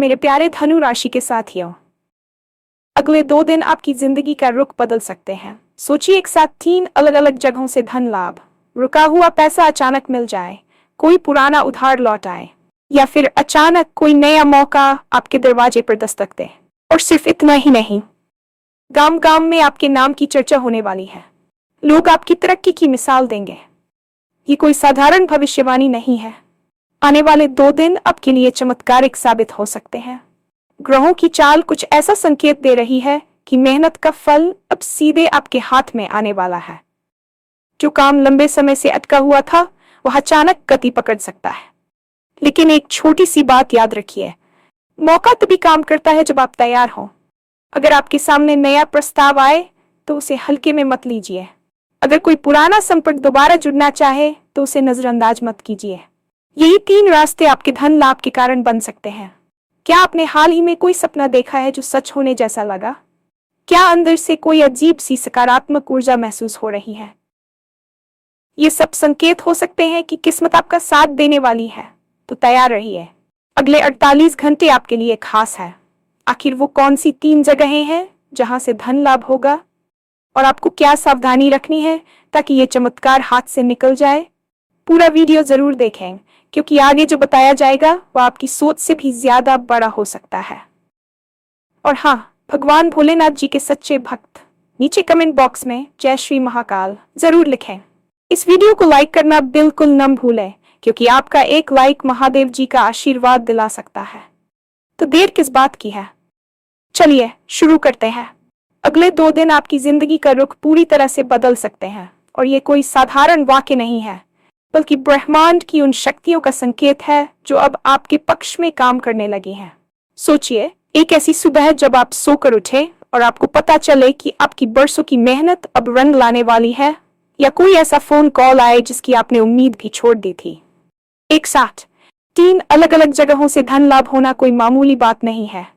मेरे प्यारे धनु राशि के साथियों, अगले 2 दिन आपकी जिंदगी का रुख बदल सकते हैं। सोचिए, एक साथ 3 अलग अलग जगहों से धन लाभ, रुका हुआ पैसा अचानक मिल जाए, कोई पुराना उधार लौट आए, या फिर अचानक कोई नया मौका आपके दरवाजे पर दस्तक दे। और सिर्फ इतना ही नहीं, गांव गांव में आपके नाम की चर्चा होने वाली है। लोग आपकी तरक्की की मिसाल देंगे। ये कोई साधारण भविष्यवाणी नहीं है। आने वाले 2 दिन आपके लिए चमत्कारिक साबित हो सकते हैं। ग्रहों की चाल कुछ ऐसा संकेत दे रही है कि मेहनत का फल अब सीधे आपके हाथ में आने वाला है। जो काम लंबे समय से अटका हुआ था, वह अचानक गति पकड़ सकता है। लेकिन एक छोटी सी बात याद रखिए, मौका तभी काम करता है जब आप तैयार हो। अगर आपके सामने नया प्रस्ताव आए तो उसे हल्के में मत लीजिए। अगर कोई पुराना संपर्क दोबारा जुड़ना चाहे तो उसे नजरअंदाज मत कीजिए। यही 3 रास्ते आपके धन लाभ के कारण बन सकते हैं। क्या आपने हाल ही में कोई सपना देखा है जो सच होने जैसा लगा? क्या अंदर से कोई अजीब सी सकारात्मक ऊर्जा महसूस हो रही है? ये सब संकेत हो सकते हैं कि किस्मत आपका साथ देने वाली है, तो तैयार रहिए। अगले 48 घंटे आपके लिए खास है। आखिर वो कौन सी 3 जगहें हैं जहां से धन लाभ होगा, और आपको क्या सावधानी रखनी है ताकि ये चमत्कार हाथ से निकल जाए? पूरा वीडियो जरूर देखें, क्योंकि आगे जो बताया जाएगा वह आपकी सोच से भी ज्यादा बड़ा हो सकता है। और हाँ, भगवान भोलेनाथ जी के सच्चे भक्त नीचे कमेंट बॉक्स में जय श्री महाकाल जरूर लिखें। इस वीडियो को लाइक करना बिल्कुल न भूलें, क्योंकि आपका एक लाइक महादेव जी का आशीर्वाद दिला सकता है। तो देर किस बात की है, चलिए शुरू करते हैं। अगले 2 दिन आपकी जिंदगी का रुख पूरी तरह से बदल सकते हैं, और ये कोई साधारण वाक्य नहीं है, बल्कि ब्रह्मांड की उन शक्तियों का संकेत है जो अब आपके पक्ष में काम करने लगी हैं। सोचिए, एक ऐसी सुबह जब आप सोकर उठे और आपको पता चले कि आपकी बरसों की मेहनत अब रंग लाने वाली है, या कोई ऐसा फोन कॉल आए जिसकी आपने उम्मीद भी छोड़ दी थी। एक साथ 3 अलग अलग जगहों से धन लाभ होना कोई मामूली बात नहीं है,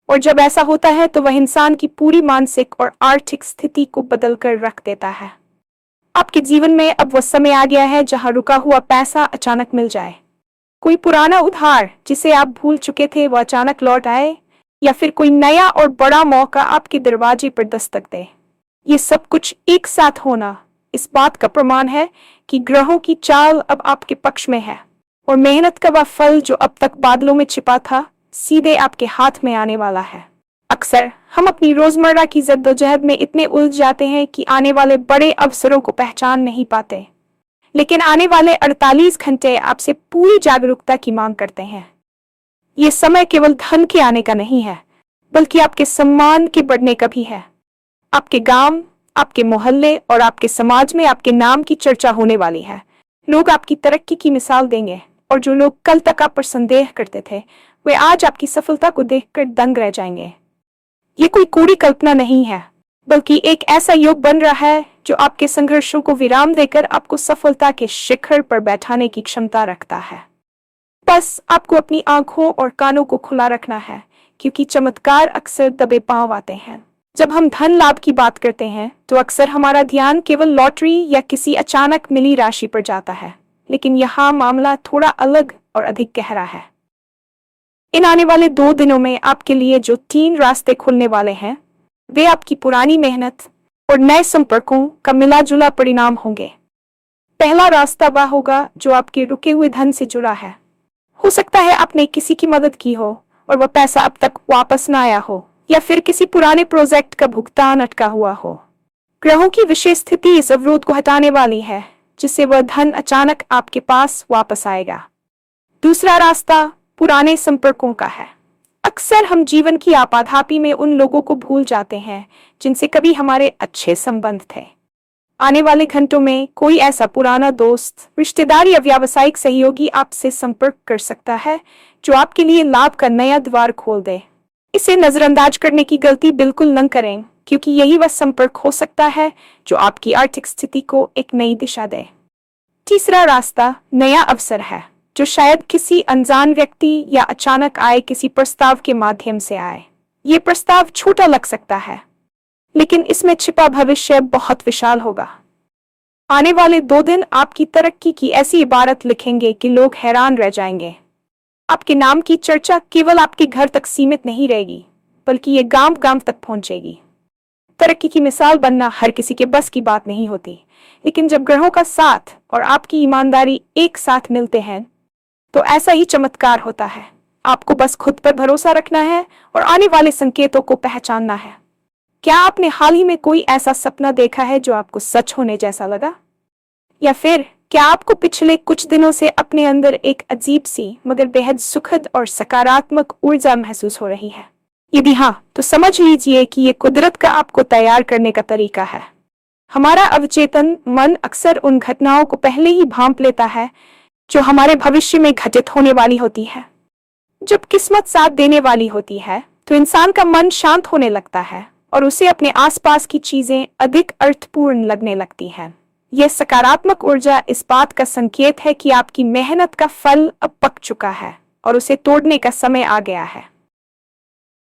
और जब ऐसा होता है तो वह इंसान की पूरी मानसिक और आर्थिक स्थिति को बदल कर रख देता है। आपके जीवन में अब वह समय आ गया है जहां रुका हुआ पैसा अचानक मिल जाए, कोई पुराना उधार जिसे आप भूल चुके थे वह अचानक लौट आए, या फिर कोई नया और बड़ा मौका आपके दरवाजे पर दस्तक दे। ये सब कुछ एक साथ होना इस बात का प्रमाण है कि ग्रहों की चाल अब आपके पक्ष में है, और मेहनत का वह फल जो अब तक बादलों में छिपा था, सीधे आपके हाथ में आने वाला है। अक्सर हम अपनी रोजमर्रा की जद्दोजहद में इतने उलझ जाते हैं कि आने वाले बड़े अवसरों को पहचान नहीं पाते, लेकिन आने वाले 48 घंटे आपसे पूरी जागरूकता की मांग करते हैं। ये समय केवल धन के आने का नहीं है, बल्कि आपके सम्मान के बढ़ने का भी है। आपके गांव, आपके मोहल्ले और आपके समाज में आपके नाम की चर्चा होने वाली है। लोग आपकी तरक्की की मिसाल देंगे, और जो लोग कल तक आप पर संदेह करते थे, वे आज आपकी सफलता को देखकर दंग रह जाएंगे। ये कोई कूड़ी कल्पना नहीं है, बल्कि एक ऐसा योग बन रहा है जो आपके संघर्षों को विराम देकर आपको सफलता के शिखर पर बैठाने की क्षमता रखता है। बस आपको अपनी आंखों और कानों को खुला रखना है, क्योंकि चमत्कार अक्सर दबे पांव आते हैं। जब हम धन लाभ की बात करते हैं तो अक्सर हमारा ध्यान केवल लॉटरी या किसी अचानक मिली राशि पर जाता है, लेकिन यहाँ मामला थोड़ा अलग और अधिक गहरा है। इन आने वाले 2 दिनों में आपके लिए जो 3 रास्ते खुलने वाले हैं, वे आपकी पुरानी मेहनत और नए संपर्कों का मिला जुला परिणाम होंगे। पहला रास्ता वह होगा जो आपके रुके हुए धन से जुड़ा है। हो सकता है आपने किसी की मदद की हो और वह पैसा अब तक वापस न आया हो, या फिर किसी पुराने प्रोजेक्ट का भुगतान अटका हुआ हो। ग्रहों की विशेष स्थिति इस अवरोध को हटाने वाली है, जिससे वह धन अचानक आपके पास वापस आएगा। दूसरा रास्ता पुराने संपर्कों का है। अक्सर हम जीवन की आपाधापी में उन लोगों को भूल जाते हैं जिनसे कभी हमारे अच्छे संबंध थे। आने वाले घंटों में कोई ऐसा पुराना दोस्त, रिश्तेदार या व्यावसायिक सहयोगी आपसे संपर्क कर सकता है जो आपके लिए लाभ का नया द्वार खोल दे। इसे नजरअंदाज करने की गलती बिल्कुल न करें, क्योंकि यही वह संपर्क हो सकता है जो आपकी आर्थिक स्थिति को एक नई दिशा दे। तीसरा रास्ता नया अवसर है, जो शायद किसी अनजान व्यक्ति या अचानक आए किसी प्रस्ताव के माध्यम से आए। ये प्रस्ताव छोटा लग सकता है, लेकिन इसमें छिपा भविष्य बहुत विशाल होगा। आने वाले 2 दिन आपकी तरक्की की ऐसी इबारत लिखेंगे कि लोग हैरान रह जाएंगे। आपके नाम की चर्चा केवल आपके घर तक सीमित नहीं रहेगी, बल्कि ये गांव गांव तक पहुंचेगी। तरक्की की मिसाल बनना हर किसी के बस की बात नहीं होती, लेकिन जब ग्रहों का साथ और आपकी ईमानदारी एक साथ मिलते हैं तो ऐसा ही चमत्कार होता है। आपको बस खुद पर भरोसा रखना है और आने वाले संकेतों को पहचानना है। क्या आपने हाल ही में कोई ऐसा सपना देखा है जो आपको सच होने जैसा लगा? या फिर क्या आपको पिछले कुछ दिनों से अपने अंदर एक अजीब सी मगर बेहद सुखद और सकारात्मक ऊर्जा महसूस हो रही है? यदि हाँ, तो समझ लीजिए कि ये कुदरत का आपको तैयार करने का तरीका है। हमारा अवचेतन मन अक्सर उन घटनाओं को पहले ही भांप लेता है जो हमारे भविष्य में घटित होने वाली होती है। जब किस्मत साथ देने वाली होती है तो इंसान का मन शांत होने लगता है और उसे अपने आसपास की चीजें अधिक अर्थपूर्ण लगने लगती हैं। यह सकारात्मक ऊर्जा इस बात का संकेत है कि आपकी मेहनत का फल अब पक चुका है और उसे तोड़ने का समय आ गया है।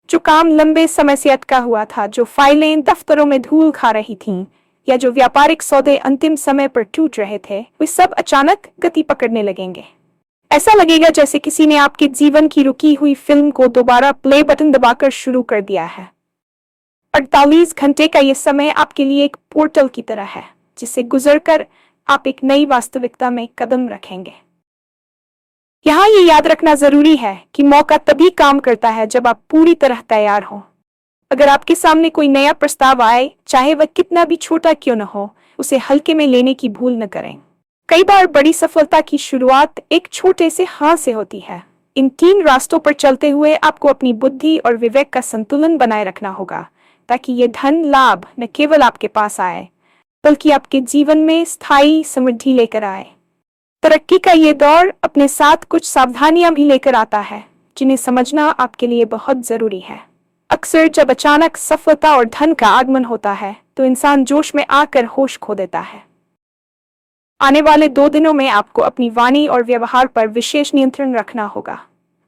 जो काम लंबे समय से अटका हुआ था, जो फाइलें दफ्तरों में धूल खा रही थीं, या जो व्यापारिक सौदे अंतिम समय पर टूट रहे थे, वे सब अचानक गति पकड़ने लगेंगे। ऐसा लगेगा जैसे किसी ने आपके जीवन की रुकी हुई फिल्म को दोबारा प्ले बटन दबाकर शुरू कर दिया है। 48 घंटे का यह समय आपके लिए एक पोर्टल की तरह है, जिसे गुजरकर आप एक नई वास्तविकता में कदम रखेंगे। यहाँ ये याद रखना जरूरी है कि मौका तभी काम करता है जब आप पूरी तरह तैयार हो। अगर आपके सामने कोई नया प्रस्ताव आए, चाहे वह कितना भी छोटा क्यों न हो, उसे हल्के में लेने की भूल न करें। कई बार बड़ी सफलता की शुरुआत एक छोटे से हाँ से होती है। इन 3 रास्तों पर चलते हुए आपको अपनी बुद्धि और विवेक का संतुलन बनाए रखना होगा, ताकि ये धन लाभ न केवल आपके पास आए, बल्कि आपके जीवन में स्थायी समृद्धि लेकर आए। तरक्की का ये दौर अपने साथ कुछ सावधानियां भी लेकर आता है, जिन्हें समझना आपके लिए बहुत जरूरी है। अक्सर जब अचानक सफलता और धन का आगमन होता है तो इंसान जोश में आकर होश खो देता है। आने वाले 2 दिनों में आपको अपनी वाणी और व्यवहार पर विशेष नियंत्रण रखना होगा।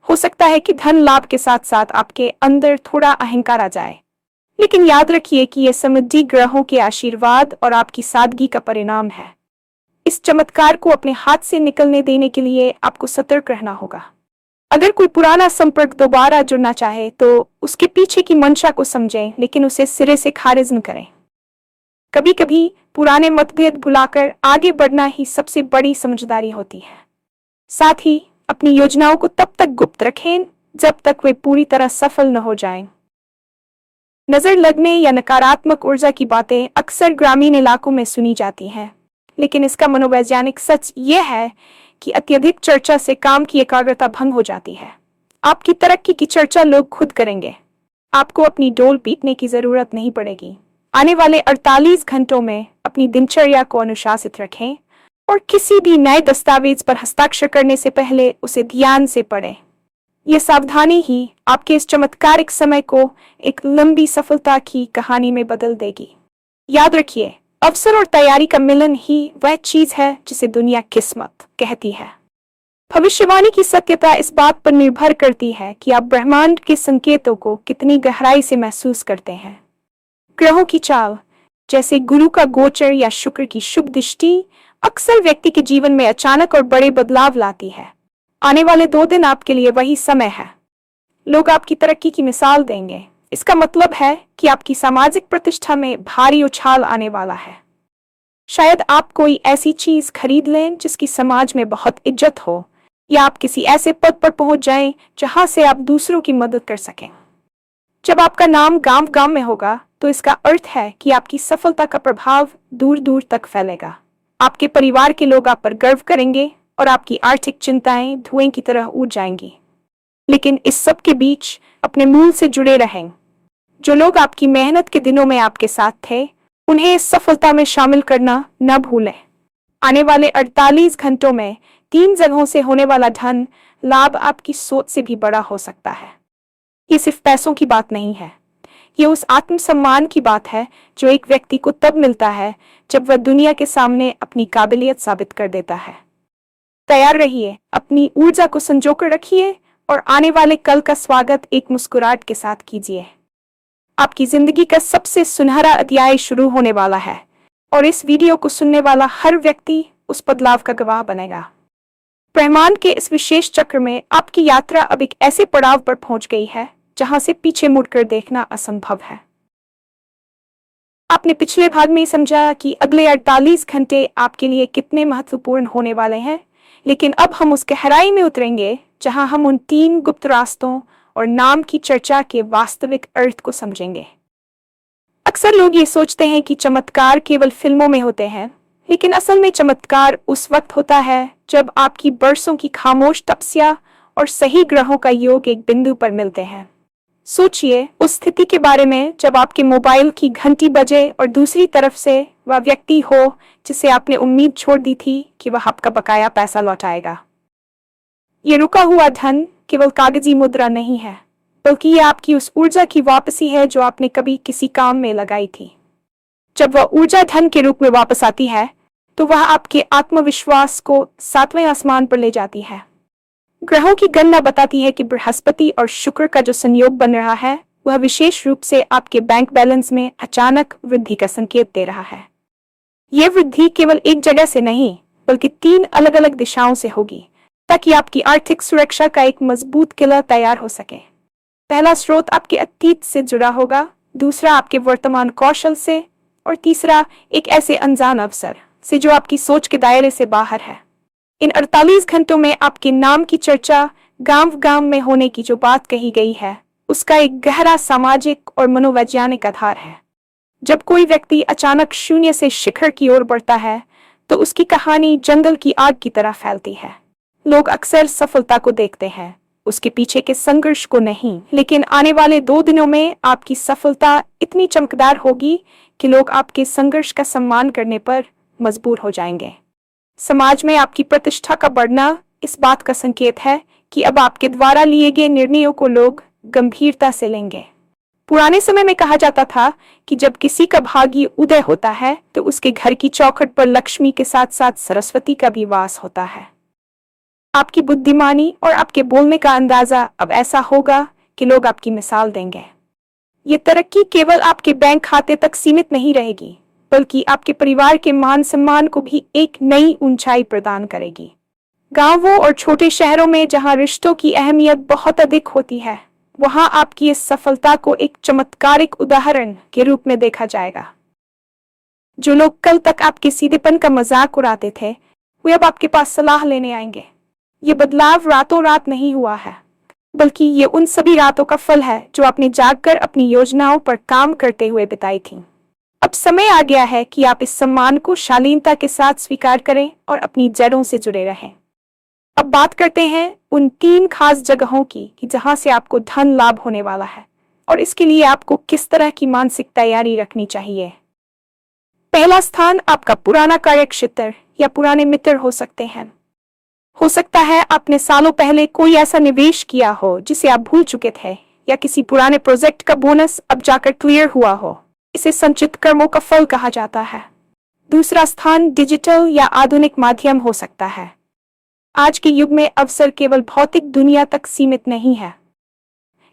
हो सकता है कि धन लाभ के साथ साथ आपके अंदर थोड़ा अहंकार आ जाए, लेकिन याद रखिए कि यह समृद्धि ग्रहों के आशीर्वाद और आपकी सादगी का परिणाम है। इस चमत्कार को अपने हाथ से निकलने देने के लिए आपको सतर्क रहना होगा। अगर कोई पुराना संपर्क दोबारा जुड़ना चाहे तो उसके पीछे की मंशा को समझें, लेकिन उसे सिरे से खारिज न करें। कभी कभी पुराने मतभेद भुलाकर आगे बढ़ना ही सबसे बड़ी समझदारी होती है। साथ ही अपनी योजनाओं को तब तक गुप्त रखें जब तक वे पूरी तरह सफल न हो जाएं। नजर लगने या नकारात्मक ऊर्जा की बातें अक्सर ग्रामीण इलाकों में सुनी जाती हैं, लेकिन इसका मनोवैज्ञानिक सच यह है कि अत्यधिक चर्चा से काम की एकाग्रता भंग हो जाती है। आपकी तरक्की की चर्चा लोग खुद करेंगे, आपको अपनी डोल पीटने की जरूरत नहीं पड़ेगी। आने वाले 48 घंटों में अपनी दिनचर्या को अनुशासित रखें और किसी भी नए दस्तावेज पर हस्ताक्षर करने से पहले उसे ध्यान से पढ़ें। यह सावधानी ही आपके इस चमत्कारिक समय को एक लंबी सफलता की कहानी में बदल देगी। याद रखिए, अवसर और तैयारी का मिलन ही वह चीज है जिसे दुनिया किस्मत कहती है। भविष्यवाणी की सत्यता इस बात पर निर्भर करती है कि आप ब्रह्मांड के संकेतों को कितनी गहराई से महसूस करते हैं। ग्रहों की चाल, जैसे गुरु का गोचर या शुक्र की शुभ दृष्टि, अक्सर व्यक्ति के जीवन में अचानक और बड़े बदलाव लाती है। आने वाले 2 दिन आपके लिए वही समय है। लोग आपकी तरक्की की मिसाल देंगे। इसका मतलब है कि आपकी सामाजिक प्रतिष्ठा में भारी उछाल आने वाला है। शायद आप कोई ऐसी चीज खरीद लें जिसकी समाज में बहुत इज्जत हो, या आप किसी ऐसे पद पर पहुंच जाएं जहां से आप दूसरों की मदद कर सकें। जब आपका नाम गांव गांव में होगा तो इसका अर्थ है कि आपकी सफलता का प्रभाव दूर दूर तक फैलेगा। आपके परिवार के लोग आप पर गर्व करेंगे और आपकी आर्थिक चिंताएं धुएं की तरह उड़ जाएंगी। लेकिन इस सब के बीच अपने मूल से जुड़े रहें। जो लोग आपकी मेहनत के दिनों में आपके साथ थे, उन्हें इस सफलता में शामिल करना न भूलें। आने वाले 48 घंटों में 3 जगहों से होने वाला धन लाभ आपकी सोच से भी बड़ा हो सकता है। ये सिर्फ पैसों की बात नहीं है, ये उस आत्मसम्मान की बात है जो एक व्यक्ति को तब मिलता है जब वह दुनिया के सामने अपनी काबिलियत साबित कर देता है। तैयार रहिए, अपनी ऊर्जा को संजोकर रखिए और आने वाले कल का स्वागत एक मुस्कुराहट के साथ कीजिए। आपकी जिंदगी का सबसे सुनहरा अध्याय शुरू होने वाला है और इस वीडियो को सुनने वाला हर व्यक्ति उस बदलाव का गवाह बनेगा। ब्रह्मांड के इस विशेष चक्र में आपकी यात्रा अब एक ऐसे पड़ाव पर पहुंच गई है जहां से पीछे मुड़कर देखना असंभव है। आपने पिछले भाग में समझा कि अगले 48 घंटे आपके लिए कितने महत्वपूर्ण होने वाले हैं, लेकिन अब हम उस गहराई में उतरेंगे जहां हम उन 3 गुप्त रास्तों और नाम की चर्चा के वास्तविक अर्थ को समझेंगे। अक्सर लोग ये सोचते हैं कि चमत्कार केवल फिल्मों में होते हैं, लेकिन असल में चमत्कार उस वक्त होता है जब आपकी बरसों की खामोश तपस्या और सही ग्रहों का योग एक बिंदु पर मिलते हैं। सोचिए उस स्थिति के बारे में जब आपके मोबाइल की घंटी बजे और दूसरी तरफ से वह व्यक्ति हो जिसे आपने उम्मीद छोड़ दी थी कि वह आपका बकाया पैसा लौटाएगा। ये रुका हुआ धन केवल कागजी मुद्रा नहीं है, बल्कि ये आपकी उस ऊर्जा की वापसी है जो आपने कभी किसी काम में लगाई थी। जब वह ऊर्जा धन के रूप में वापस आती है तो वह आपके आत्मविश्वास को 7वें आसमान पर ले जाती है। ग्रहों की गणना बताती है कि बृहस्पति और शुक्र का जो संयोग बन रहा है वह विशेष रूप से आपके बैंक बैलेंस में अचानक वृद्धि का संकेत दे रहा है। यह वृद्धि केवल एक जगह से नहीं बल्कि 3 अलग अलग दिशाओं से होगी, ताकि आपकी आर्थिक सुरक्षा का एक मजबूत किला तैयार हो सके। पहला स्रोत आपके अतीत से जुड़ा होगा, दूसरा आपके वर्तमान कौशल से, और तीसरा एक ऐसे अनजान अवसर से जो आपकी सोच के दायरे से बाहर है। इन 48 घंटों में आपके नाम की चर्चा गांव गांव में होने की जो बात कही गई है उसका एक गहरा सामाजिक और मनोवैज्ञानिक आधार है। जब कोई व्यक्ति अचानक शून्य से शिखर की ओर बढ़ता है तो उसकी कहानी जंगल की आग की तरह फैलती है। लोग अक्सर सफलता को देखते हैं, उसके पीछे के संघर्ष को नहीं, लेकिन आने वाले 2 दिनों में आपकी सफलता इतनी चमकदार होगी कि लोग आपके संघर्ष का सम्मान करने पर मजबूर हो जाएंगे। समाज में आपकी प्रतिष्ठा का बढ़ना इस बात का संकेत है कि अब आपके द्वारा लिए गए निर्णयों को लोग गंभीरता से लेंगे। पुराने समय में कहा जाता था कि जब किसी का भाग्य उदय होता है तो उसके घर की चौखट पर लक्ष्मी के साथ साथ सरस्वती का भी वास होता है। आपकी बुद्धिमानी और आपके बोलने का अंदाजा अब ऐसा होगा कि लोग आपकी मिसाल देंगे। ये तरक्की केवल आपके बैंक खाते तक सीमित नहीं रहेगी, बल्कि आपके परिवार के मान सम्मान को भी एक नई ऊंचाई प्रदान करेगी। गांवों और छोटे शहरों में जहां रिश्तों की अहमियत बहुत अधिक होती है, वहां आपकी इस सफलता को एक चमत्कारिक उदाहरण के रूप में देखा जाएगा। जो लोग कल तक आपके सीधेपन का मजाक उड़ाते थे, वे अब आपके पास सलाह लेने आएंगे। ये बदलाव रातों रात नहीं हुआ है, बल्कि ये उन सभी रातों का फल है जो आपने जागकर अपनी योजनाओं पर काम करते हुए बिताई थी। अब समय आ गया है कि आप इस सम्मान को शालीनता के साथ स्वीकार करें और अपनी जड़ों से जुड़े रहें। अब बात करते हैं उन 3 खास जगहों की कि जहां से आपको धन लाभ होने वाला है और इसके लिए आपको किस तरह की मानसिक तैयारी रखनी चाहिए। पहला स्थान आपका पुराना कार्यक्षेत्र या पुराने मित्र हो सकते हैं। हो सकता है आपने सालों पहले कोई ऐसा निवेश किया हो जिसे आप भूल चुके थे, या किसी पुराने प्रोजेक्ट का बोनस अब जाकर क्लियर हुआ हो। इसे संचित कर्मों का फल कहा जाता है। दूसरा स्थान डिजिटल या आधुनिक माध्यम हो सकता है। आज के युग में अवसर केवल भौतिक दुनिया तक सीमित नहीं है।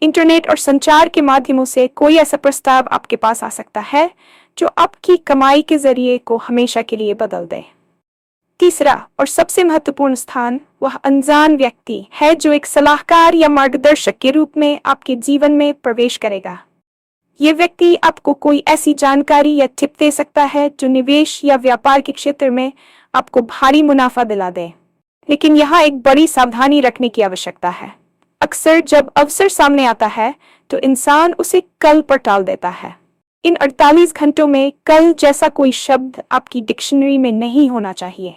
इंटरनेट और संचार के माध्यमों से कोई ऐसा प्रस्ताव आपके पास आ सकता है जो आपकी कमाई के जरिए को हमेशा के लिए बदल दे। तीसरा और सबसे महत्वपूर्ण स्थान वह अनजान व्यक्ति है जो एक सलाहकार या मार्गदर्शक के रूप में आपके जीवन में प्रवेश करेगा। ये व्यक्ति आपको कोई ऐसी जानकारी या टिप दे सकता है जो निवेश या व्यापार के क्षेत्र में आपको भारी मुनाफा दिला दे। लेकिन यहाँ एक बड़ी सावधानी रखने की आवश्यकता है। अक्सर जब अवसर सामने आता है तो इंसान उसे कल पर टाल देता है। इन 48 घंटों में कल जैसा कोई शब्द आपकी डिक्शनरी में नहीं होना चाहिए।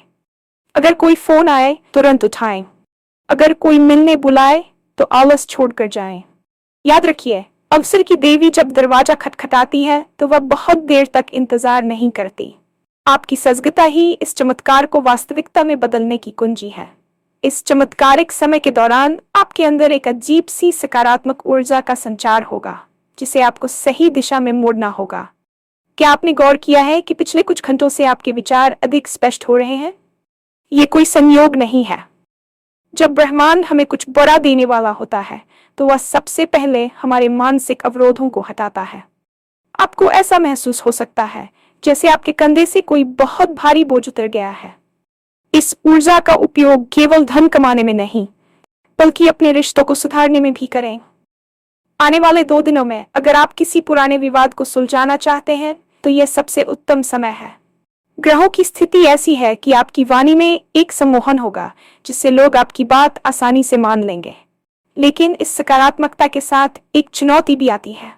अगर कोई फोन आए तुरंत उठाएं। अगर कोई मिलने बुलाए तो आलस छोड़कर जाएं। याद रखिए, अवसर की देवी जब दरवाजा खटखटाती है तो वह बहुत देर तक इंतजार नहीं करती। आपकी सजगता ही इस चमत्कार को वास्तविकता में बदलने की कुंजी है। इस चमत्कारिक समय के दौरान आपके अंदर एक अजीब सी सकारात्मक ऊर्जा का संचार होगा जिसे आपको सही दिशा में मोड़ना होगा। क्या आपने गौर किया है कि पिछले कुछ घंटों से आपके विचार अधिक स्पष्ट हो रहे हैं? ये कोई संयोग नहीं है। जब ब्रह्मांड हमें कुछ बड़ा देने वाला होता है तो वह सबसे पहले हमारे मानसिक अवरोधों को हटाता है। आपको ऐसा महसूस हो सकता है जैसे आपके कंधे से कोई बहुत भारी बोझ उतर गया है। इस ऊर्जा का उपयोग केवल धन कमाने में नहीं, बल्कि अपने रिश्तों को सुधारने में भी करें। आने वाले 2 दिनों में अगर आप किसी पुराने विवाद को सुलझाना चाहते हैं, तो यह सबसे उत्तम समय है। ग्रहों की स्थिति ऐसी है कि आपकी वाणी में एक सम्मोहन होगा, जिससे लोग आपकी बात आसानी से मान लेंगे। लेकिन इस सकारात्मकता के साथ एक चुनौती भी आती है,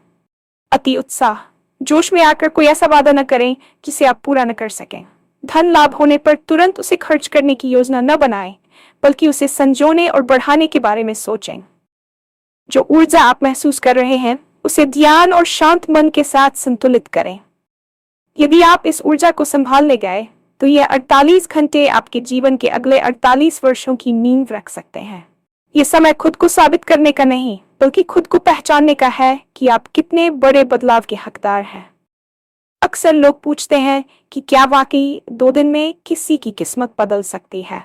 अति उत्साह। जोश में आकर कोई ऐसा वादा न करें जिसे आप पूरा न कर सकें। धन लाभ होने पर तुरंत उसे खर्च करने की योजना न बनाएं, बल्कि उसे संजोने और बढ़ाने के बारे में सोचें। जो ऊर्जा आप महसूस कर रहे हैं, उसे ध्यान और शांत मन के साथ संतुलित करें। यदि आप इस ऊर्जा को संभालने गए, तो यह 48 घंटे आपके जीवन के अगले 48 वर्षों की नींव रख सकते हैं। यह समय खुद को साबित करने का नहीं, बल्कि खुद को पहचानने का है कि आप कितने बड़े बदलाव के हकदार हैं। अक्सर लोग पूछते हैं कि क्या वाकई 2 दिन में किसी की किस्मत बदल सकती है।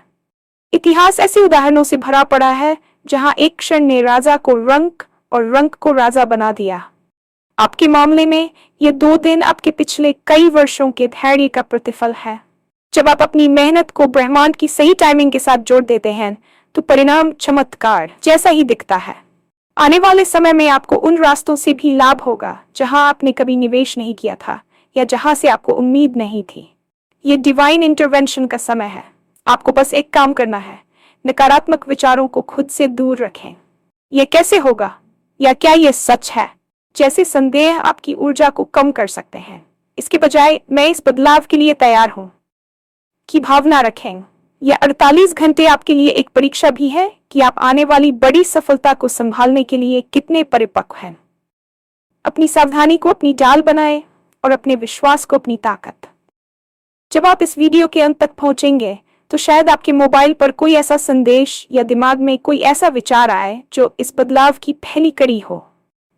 इतिहास ऐसे उदाहरणों से भरा पड़ा है जहां एक क्षण ने राजा को रंक और रंक को राजा बना दिया। आपके मामले में ये 2 दिन आपके पिछले कई वर्षों के धैर्य का प्रतिफल है। जब आप अपनी मेहनत को ब्रह्मांड की सही टाइमिंग के साथ जोड़ देते हैं, तो परिणाम चमत्कार जैसा ही दिखता है। आने वाले समय में आपको उन रास्तों से भी लाभ होगा जहां आपने कभी निवेश नहीं किया था या जहां से आपको उम्मीद नहीं थी। ये डिवाइन इंटरवेंशन का समय है। आपको बस एक काम करना है, नकारात्मक विचारों को खुद से दूर रखें। यह कैसे होगा, या क्या यह सच है जैसे संदेह आपकी ऊर्जा को कम कर सकते हैं। इसके बजाय मैं इस बदलाव के लिए तैयार हूं की भावना रखें। यह 48 घंटे आपके लिए एक परीक्षा भी है कि आप आने वाली बड़ी सफलता को संभालने के लिए कितने परिपक्व हैं। अपनी सावधानी को अपनी ढाल बनाएं और अपने विश्वास को अपनी ताकत। जब आप इस वीडियो के अंत तक पहुंचेंगे, तो शायद आपके मोबाइल पर कोई ऐसा संदेश या दिमाग में कोई ऐसा विचार आए जो इस बदलाव की पहली कड़ी हो।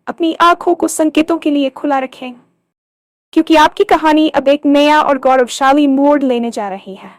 अपनी आंखों को संकेतों के लिए खुला रखें, क्योंकि आपकी कहानी अब एक नया और गौरवशाली मोड़ लेने जा रही है।